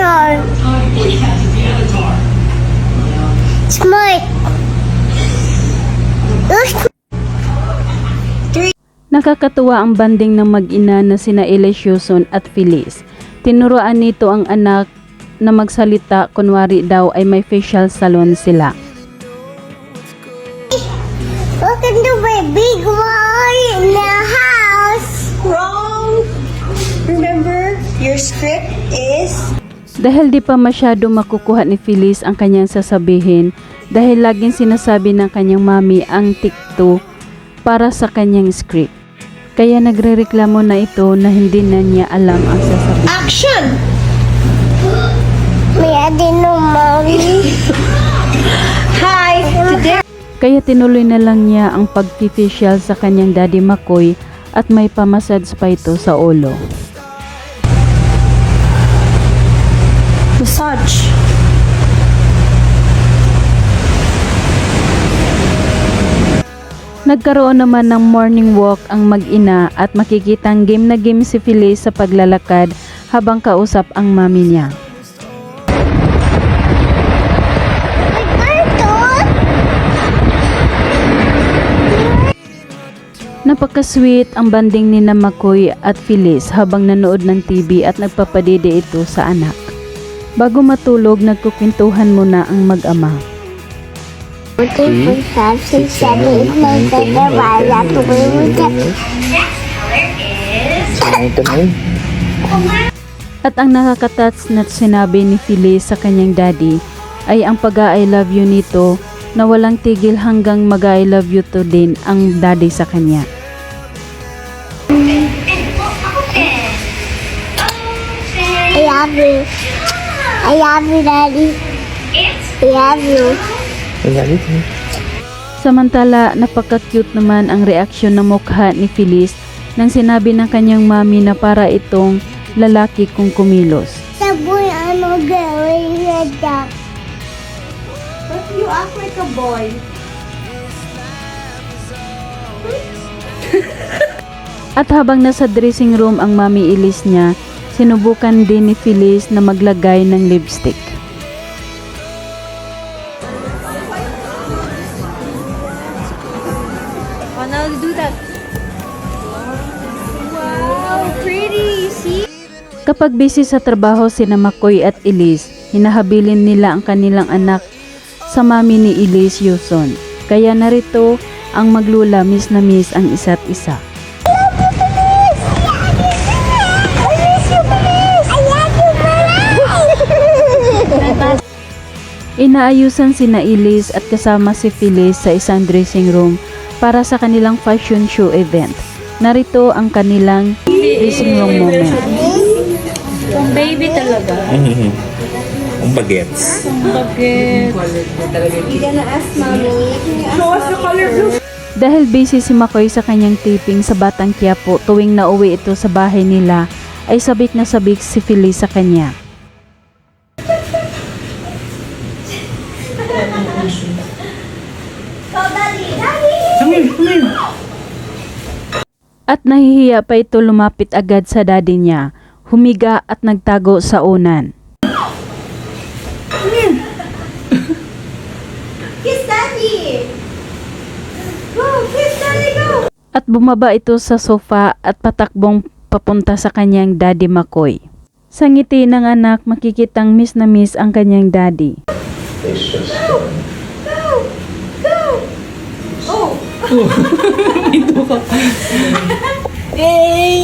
Avatar. Smart. Nakakatuwa ang banding ng mag-ina na sina Elise Yuson at Feliz. Tinuruan nito ang anak na magsalita kunwari daw ay may facial salon sila. Welcome to my big boy in the house. Wrong! Remember, your script is... Dahil di pa masyado makukuha ni Feliz ang kanyang sasabihin dahil laging sinasabi ng kanyang mami ang tikto para sa kanyang script. Kaya nagrereklamo na ito na hindi na niya alam ang sasabihin. Action! May adeno, mommy. Hi! Today... Kaya tinuloy na lang niya ang pag-facial sa kanyang Daddy Makoy at may pamassage pa ito sa ulo. Massage. Nagkaroon naman ng morning walk ang mag-ina at makikitang game na game si Feliz sa paglalakad habang kausap ang mami niya. Napaka-sweet ang banding ni Makoy at Feliz habang nanood ng TV at nagpapadede ito sa anak. Bago matulog, nagkukwentuhan muna ang mag-ama. 2, 4, 5, 6, 7, 8, 9, 10, 11, 12. At ang nakakatats na sinabi ni Feliz sa kanyang daddy ay ang pag-I love you nito na walang tigil hanggang mag-I love you to din ang daddy sa kanya. I love you. I love you, Daddy. I love you. Samantala, napaka-cute naman ang reaksyon ng mukha ni Feliz nang sinabi ng kanyang mami na para itong lalaki kung kumilos. Saboy, ano gawin na duck? But you act like a boy. At habang nasa dressing room ang mami Elise niya, sinubukan din ni Feliz na maglagay ng lipstick. Oh, now do that. Wow, pretty. See? Kapag busy sa trabaho sina Makoy at Elise, hinahabilin nila ang kanilang anak sa mami ni Elise Yuson. Kaya narito ang maglula miss na miss ang isa't isa. Inaayusan sina Elise at kasama si Feliz sa isang dressing room para sa kanilang fashion show event. Narito ang kanilang dressing room moment. Baby talaga. Ang bagets. Bakit? You gonna ask mommy? Show us the color blue. Dahil busy si Makoy sa kanyang taping sa Batang Quiapo tuwing nauwi ito sa bahay nila, ay sabik na sabik si Feliz sa kanya. At nahihiya pa ito lumapit agad sa daddy niya, humiga at nagtago sa unan. Kiss daddy! Go! Kiss daddy, go! At bumaba ito sa sofa at patakbong papunta sa kanyang Daddy Makoy. Sa ngiti ng anak, makikitang miss na miss ang kanyang daddy. Go! Go! Oh! Ito ka. Hey!